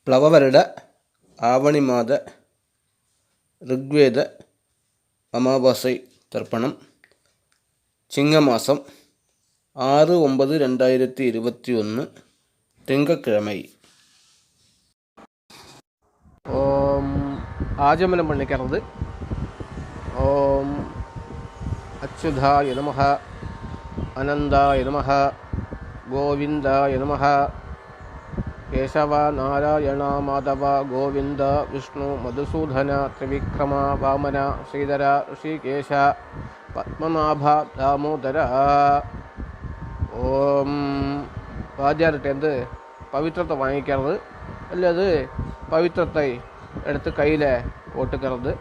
പ്ലവവരുട ആവണിമാത ഋഗ്വേദ അമാവാസை தர்ப்பணம் சிங்கமாசம் 6/9/2021 திங்கட்கிழமை. ஆஜமனம் பண்ணிக்கிறது. ஓம் அச்சுதாய நமஹ, அனந்தாய நமஹ, கோவிந்தாய நமஹ, கேசவ நாராயண மாதவ கோவிந்த விஷ்ணு மதுசூதன த்ரிவிக்ரம வாமன ஸ்ரீதர ഋഷികേശ பத்மநாப தாமோதர. ஓம் வாத்தியார்கிட்டேருந்து பவித்திரத்தை வாங்கிக்கிறது அல்லது பவித்திரத்தை எடுத்து கையில் போட்டுக்கிறது.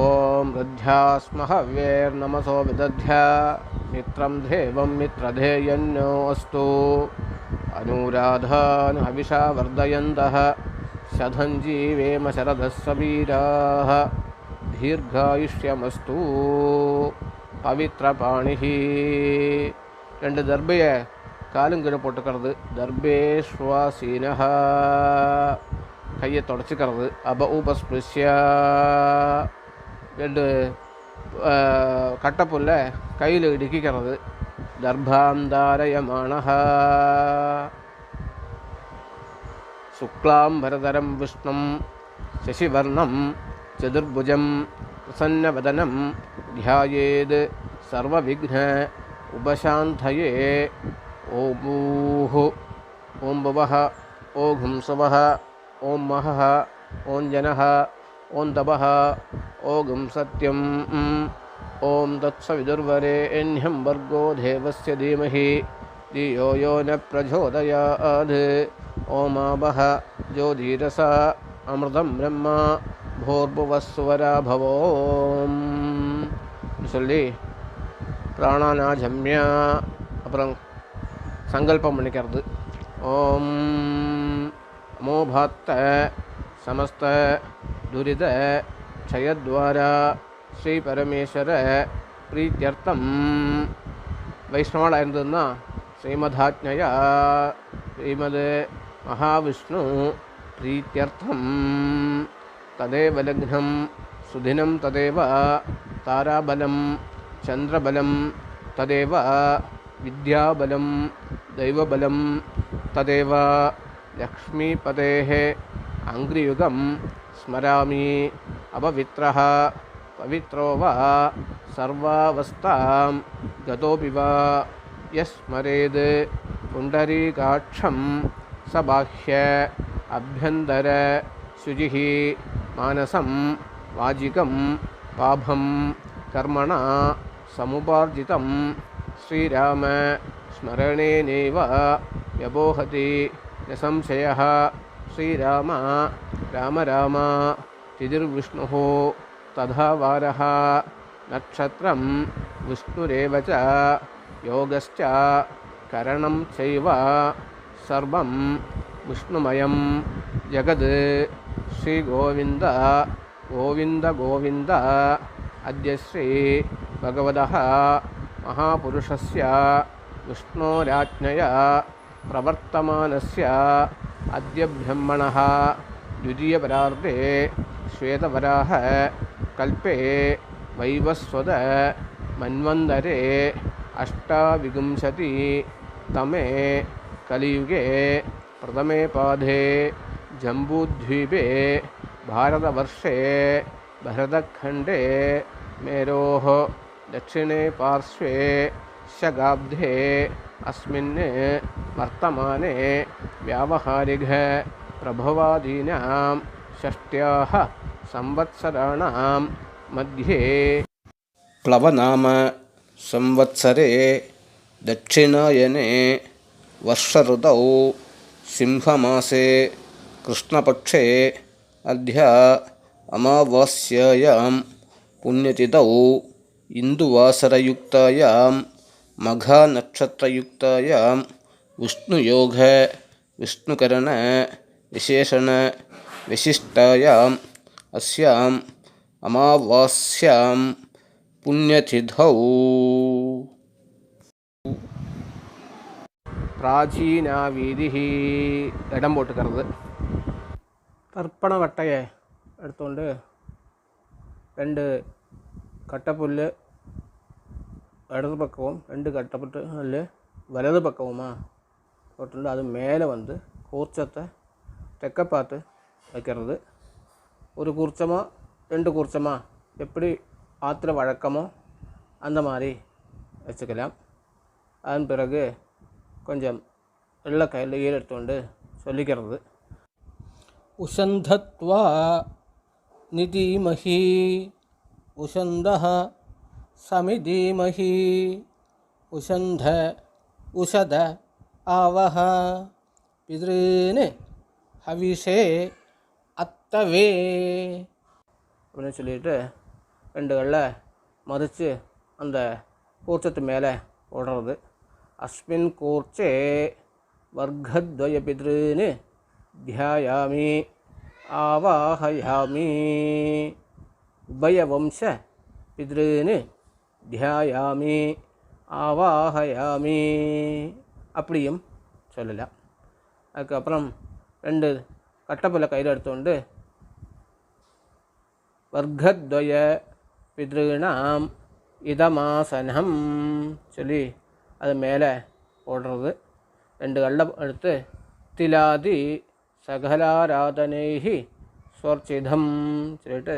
ஓம் ருத்யாஸ்மஹவ்யேர் நமசோ விதத்யா மித்ரம் தேவம் மித்ரதேயன்னோ அஸ்து அனுராதான் ஹவிஷா வர்தயந்தः சதஞ்சீவேம சரதஸ்ஸவீராः தீர்காயுஷ்யமஸ்து. பவித்ரபாணிஹி. 2 தர்பையை காலுங்கீழே போட்டுக்கிறது. தர்பேஸ்வாசீனஹ. கையை தொடச்சிக்கிறது. அப உபஸ்பிருஷ்ய. 2 கட்டப்புல்ல கையில் இடுக்கிக்கிறது. தர்பாந்தாரயமானஹ. சுக்லாம்பரதரம் விஷ்ணும் சசிவர்ணம் சதுர்புஜம் பிரசன்னவதனம் த்யாயேத் சர்வவிக்ன உபசாந்தயே. ஓம் பூஹு, ஓம் புவஹ, ஓம் சுவஹ, ஓம் மஹஹ, ஓம் ஜனஹ, ஓம் தபஹ, ஓம் சத்யம், ஓம் தத்சவிதுர்வரேண்யம் வர்கோ தேவஸ்ய தீமஹி தியோ யோ ந பிரச்சோதயாத். ஓம் ஆபஹ ஜோதிரச அமிர்தம் பிரம்ம பூர்புவஸ்வரா பவோம் சொல்லி பிராணானாஜம்யா அப்புறம் சங்கல்பம் பண்ணிக்கிறது. ஓம் அமோபாத்த சமஸ்த துரித க்ஷயத்வாரா ஸ்ரீ பரமேஸ்வர பிரீத்தியர்த்தம். வைஷ்ணவாளாக இருந்ததுன்னா ஸ்ரீமதாஜ்ஞயா ஸ்ரீமத் மகாவிஷ்ணு பிரீத்தியர்த்தம் ததேவ லக்னம் சுதினம் ததேவ தாராபலம் சந்திரபலம் ததேவ வித்யாபலம் தெய்வபலம் ததேவ லக்ஷ்மீபதேः அங்கிரியுகம் ஸ்மராமி. அபவித்ரः பவித்ரோ வா சர்வாவஸ்தாம் கதோபி வா யஸ்மரேத் புண்டரீகாட்சம் சபாஹ்ய அப்யந்தர சுஜிः மானசம் வாஜிகம் பாபம் கர்மணா சமுபார்ஜிதம் ஸ்ரீராம ஸ்மரணேனேவ யபோஹதி ந சம்சயः. ஸ்ரீராம ராம ராம திதிர்விஷ்ணுः ததா வாரः நக்ஷத்ரம் விஷ்ணுரேவ ச யோகஸ்ச கரணம் சைவ சர்வம் விஷ்ணுமயம் ஜகத். ஸ்ரீகோவிந்த கோவிந்த கோவிந்த. அத்ய ஸ்ரீ பகவதः மகாபுருஷஸ்ய விஷ்ணோராஜ்ஞயா பிரவர்த்தமானஸ்ய அத்ய பிரம்மணः द्वितीयपरार्धे श्वेतवराह कल्पे वैवस्वत मन्वन्तरे अष्टाविंशति तमे कलियुगे प्रथमे पादे जम्बूद्वीपे भारतवर्षे भरतखण्डे मेरोः दक्षिणे पार्श्वे शगाब्धे अस्मिन् वर्तमाने व्यावहारिक प्रभवादीनां षष्ट्याः संवत्सराणां मध्ये प्लवनाम संवत्सरे दक्षिणायने वर्षऋतौ सिंहमासे कृष्णपक्षे अद्य अमावास्यायां पुण्यतिथौ इन्दुवासरयुक्तायां मघानक्षत्रयुक्तायां विष्णुयोग विष्णुकरण विशेषण विशिष्टायाम् अस्याम् अमावास्यां पुण्यतिथौ பிராச்சீனா வீதிஹி இடம் போட்டுக்கிறது. தர்ப்பண வட்டையை எடுத்துകൊണ്ട് 2 கட்டைப்புல் இடது பக்கமும் 2 கட்டைப்புல் வலது பக்கமுமா போட்டு அது மேலே வந்து கூர்ச்சத்தை தெற்க பார்த்து வைக்கிறது. ஒரு கூர்ச்சமா 2 கூர்ச்சமா எப்படி ஆற்றுல வழக்கமோ அந்த மாதிரி வச்சுக்கலாம். அதன் பிறகு கொஞ்சம் வெள்ளை கையில் எடுத்துக்கொண்டு சொல்லிக்கிறது. உஷந்தத்வா நிதீமஹி உஷந்தஹ சமிதீமஹி உஷந்த உஷத ஆவஹ பித்ருன்னு ஹவிஷே அத்தவே அப்படின்னு சொல்லிட்டு 2 வெள்ளை மதித்து அந்த கூர்ச்சத்து மேலே போடுறது. அஸ்மின் கூர்ச்சே வர்க்கத்வய பித்ருன்னு தியாயாமி ஆவாஹயாமி உபயவம்ச பித்ருன்னு தியாயாமி ஆவாஹயாமி அப்படியும் சொல்லலாம். அதுக்கப்புறம் 2 கட்டைப்புல்லை கையில் எடுத்துக்கொண்டு வர்க்கத்வய பித்ருணாம் இதமாசனம் சொல்லி அது மேலே போடுறது. 2 கல்லை எடுத்து திலாதி சகலாராதனைஹி ஸ்வர்ச்சிதம் சொல்லிட்டு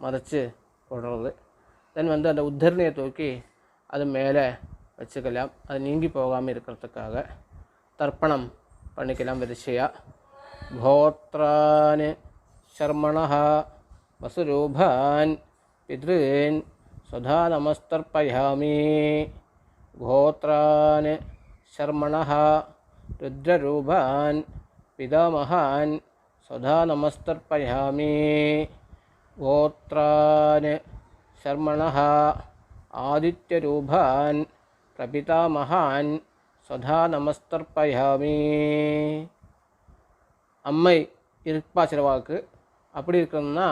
மறைச்சு போடுறது. தென் வந்து அந்த உத்தரணியை தூக்கி அது மேலே வச்சுக்கலாம். அது நீங்கி போகாமல் இருக்கிறதுக்காக தர்ப்பணம் பண்ணிக்கலாம். வரிசையாக கோத்ரான் சர்மணः வசுரூபான் பித்ருன் சுதா நமஸ்தர்ப்பயாமி கோத்ரான் சர்மணः ருத்ரரூபான் பிதாமகான் சுதா நமஸ்தர்ப்பயாமி கோத்ரான் சர்மணः ஆதித்யரூபான் பிரபிதாமகான் சுதா நமஸ்தர்ப்பயாமி. அம்மை இருப்பா சில வாக்கு அப்படி இருக்கணும்னா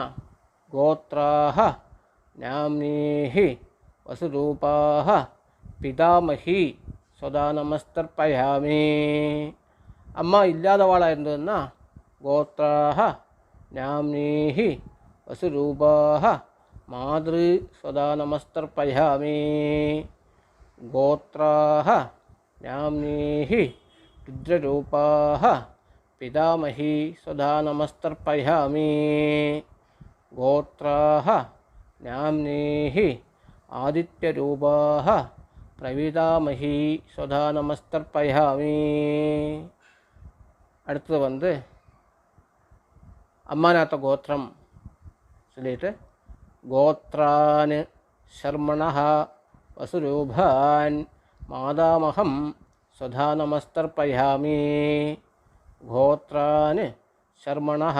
கோத்ராஹ நாம்னீஹி வசுரூபாஹ பிதாமஹி சுதா நமஸ்தர்ப்பயாமி. அம்மா இல்லாதவாளாக இருந்ததுன்னா கோத்ராஹ நாம்னீஹி வசுரூபாஹ மாத்ரு சுதா நமஸ்தர்ப்பயாமி. கோத்ராஹ நாம்னீஹி ருத்ரரூபாஹ பிதாமஹி சுதா நமஸ்தர்ப்பயாமி. கோத்ராஹ நாம்னீஹி ஆதித்யரூபாஹ பிரவிதாமஹி சுதா நமஸ்தர்ப்பயாமி. அடுத்தது வந்து அம்மாநாத்த கோத்திரம் சொல்லிட்டு கோத்ரான் சர்மணः வசுரூபான் மாதாமகம் சுதா நமஸ்தர்ப்பயாமி. கோத்ரான் சர்மணः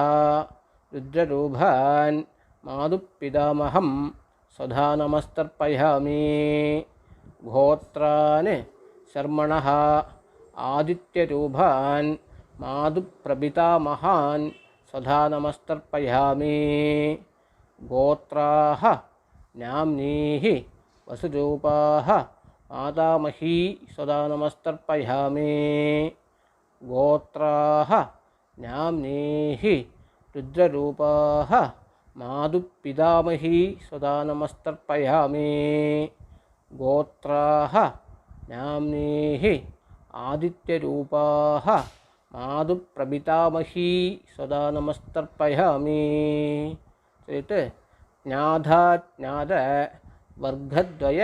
ருத்ரரூபான் மாதுப்பிதாமகம் சுதா நமஸ்தர்ப்பயாமி. கோத்ரான் சர்மணः ஆதித்யரூபான் மாதுப்பிரபிதாமகான் சுதா நமஸ்தர்ப்பயாமி. கோத்ராஹ நாம்னீஹி வசுரூபாஹ மாதாமஹி சுதா நமஸ்தர்ப்பயாமி. கோத்ராஹ நாம்னீஹி ருத்ரரூபாஹ மாதுப்பிதாமஹி சுதா நமஸ்தர்ப்பயாமி. கோத்ராஹ நாம்னீஹி ஆதித்யரூபாஹ மாதுப்பிரபிதாமஹி சுதா நமஸ்தர்ப்பயாமி. சொல்லிட்டு ஞாதாஜ்ஞாத வர்க்கத்வய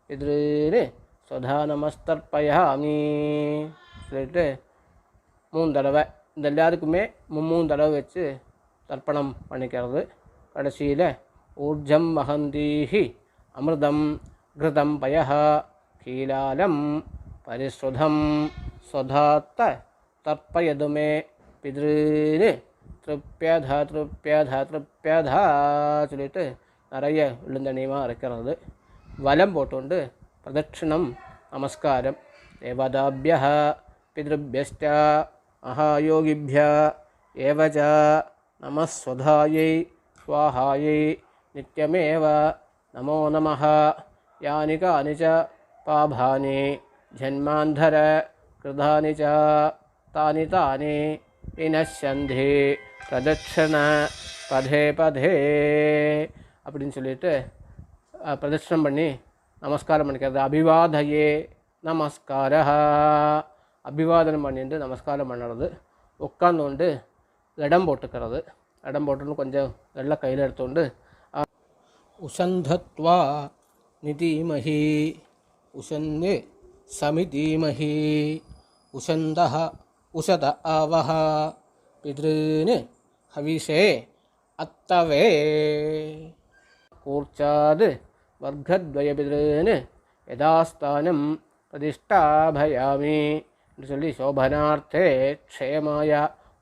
பித்ருன்னு சுதா நமஸ்தர்ப்பயாமி சொல்லிட்டு 3 தடவை இந்த எல்லாருக்குமே 3 தடவை வச்சு தர்ப்பணம் பண்ணிக்கிறது. கடைசியில் ஊர்ஜம் வஹந்தீஹி அமிர்தம் கிருதம் பயஹ கீலாலம் பரிஸ்ருதம் ஸ்வதாத்த தர்ப்பயதுமே பித்ருன்னு திருப்யதா திருப்யதா திருப்யதா சொல்லிட்டு நிறைய விழுந்தனியமாக இருக்கிறது. வலம் போட்டுண்டு பிரதட்சிணம் நமஸ்காரம். தேவதாபியः பித்ருभ्यश्च மகாயோகிभ्य ஏவச்ச நமஸ்வதாயை ஸ்வாஹாயை நித்யமேவ நமோ நமः. யானி கானி ச பாபானி ஜன்மாந்தர கிருதானி ச தானி தானி வினஷ்யந்தி பிரதட்சண பதே பதே அப்படின்னு சொல்லிட்டு பிரதட்சணம் பண்ணி நமஸ்காரம் பண்ணிக்கிறது. அபிவாதயே நமஸ்கார, அபிவாதனம் பண்ணிட்டு நமஸ்காரம் பண்ணுறது. உட்காந்துண்டு இடம் போட்டுக்கிறது. இடம் போட்டுன்னு கொஞ்சம் வெள்ளை கையில் எடுத்துകൊണ്ട് உசந்தத்வா நிதீமஹி உசந்து சமிதீமஹி உசந்தஹ உசத ஆவஹ பித்ருன்னு ஹவிஷே அத்தவே கூர்ச்சாது வர்க்கத்வய பித்ருன்னு யதாஸ்தானம் பிரதிஷ்டாபயாமி என்று சொல்லி சோபனார்த்தே க்ஷேமாய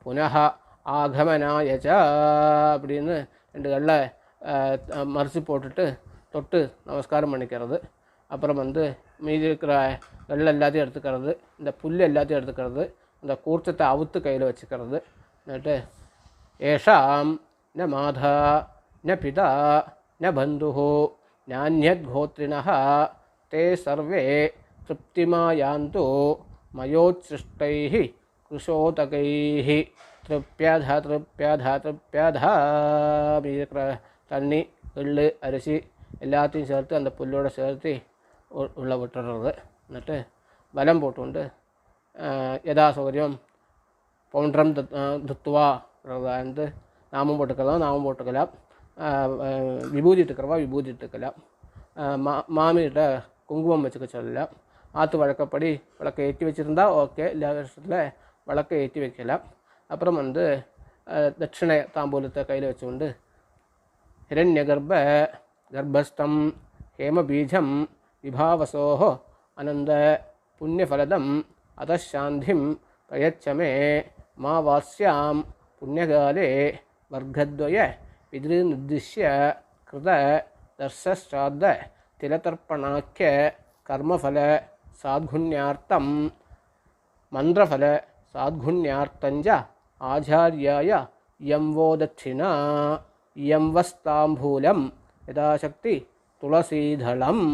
புனः ஆகமனாய ச அப்படின்னு 2 கல்லை மரிச்சு போட்டுட்டு தொட்டு நமஸ்காரம் பண்ணிக்கிறது. அப்புறம் மீதி இருக்கிற வெள்ளை எல்லாத்தையும் எடுத்துக்கிறது, இந்த புல் எல்லாத்தையும் எடுத்துக்கிறது, இந்த கூர்ச்சத்தை அவுத்து கையில் வச்சுக்கிறது. എന്നിട്ട് ஏஷாம் ந மாதா ந பிதா ந பந்துः நான்யத்கோத்ரிணः தே சர்வே திருப்திமாயாந்து மயோத்சிஷ்டைः கிருஷோதகைः திருப்யத திருப்யத திருப்யத. இருக்கிற தண்ணி எள்ளு அரிசி எல்லாத்தையும் சேர்த்து அந்த புல்லோடு சேர்த்து உள்ள விட்டுறது. എന്നിട്ട് பலம் போட்டுകൊണ്ട് யதா சௌகரியம் பவுண்டரம் துத்துவா நாமம் போட்டுக்கலாம், நாமம் போட்டுக்கலாம், விபூதி இட்டுக்கிறவா விபூதி இட்டுக்கலாம், மாமிகிட்ட குங்குமம் வச்சுக்க சொல்லலாம். ஆற்று வழக்கப்படி விளக்கை ஏற்றி வச்சுருந்தா ஓகே, இல்லாத வருஷத்தில் விளக்கை ஏற்றி வைக்கலாம். அப்புறம் தட்சிணை தாம்பூலத்தை கையில் வச்சுக்கொண்டு ஹிரண்யகர்ப்ப கர்ப்பஸ்தம் ஹேமபீஜம் விபாவசோஹ அனந்த புண்ணியஃபலதம் அதசாந்திம் பிரயச்சமே மா வாஸ்யாம் புண்ணியகாலே வர்க்கத்வய பித்ருநிர்திஷ்ய கிருத தர்சஸ்ராத்த திலதர்ப்பணாக்கிய கர்மஃபல சாத்குண்யார்த்தம் மந்திரஃபல சாத்குண்யார்த்தஞ்ச ஆச்சார்யாய யம் वो दक्षिणा யம் வஸ்தாம்பூலம் யதாசக்தி துளசீதளம்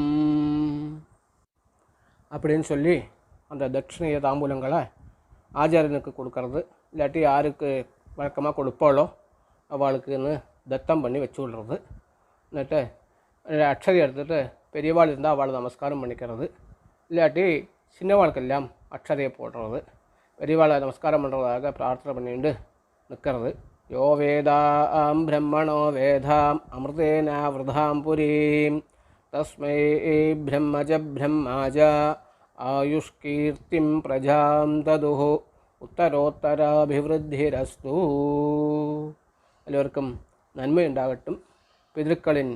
அப்படின்னு சொல்லி அந்த தட்சிணைய தாம்பூலங்களை ஆச்சாரியனுக்கு கொடுக்கறது. இல்லாட்டி யாருக்கு வழக்கமாக கொடுப்பாளோ அவளுக்குன்னு தத்தம் பண்ணி வச்சு விடுறது. എന്നിട്ട് அக்ஷதை எடுத்துகிட்டு பெரியவாள் இருந்தால் அவளை நமஸ்காரம் பண்ணிக்கிறது. இல்லாட்டி சின்னவாளுக்கெல்லாம் அக்ஷதையை போடுறது. பெரியவாளை நமஸ்காரம் பண்ணுறதாக பிரார்த்தனை பண்ணிட்டு நிற்கிறது. யோ வேதாம் பிரம்மணோ வேதாம் அமிர்தேன விரதாம் புரீம் தஸ்மை பிரம்மஜ பிரம்மாஜ ஆயுஷ்கீர்த்திம் பிரஜாம் ததுஹு ഉത്തരോത്തരാഭിവൃദ്ധിരസ്തു. എല്ലാവർക്കും നന്മയുണ്ടാകട്ടും, പിതൃക്കളിൻ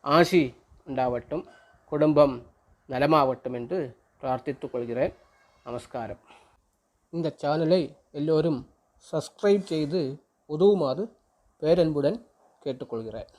ஆசி உண்டாகட்டும், குடும்பம் நலமாகட்டும் என்று பிரார்த்தித்துக் கொள்கிறேன். நமஸ்காரம். இந்த சேனலை எல்லோரும் சப்ஸ்கிரைப் செய்து உதவுமாறு பேரன்புடன் கேட்டுக்கொள்கிறேன்.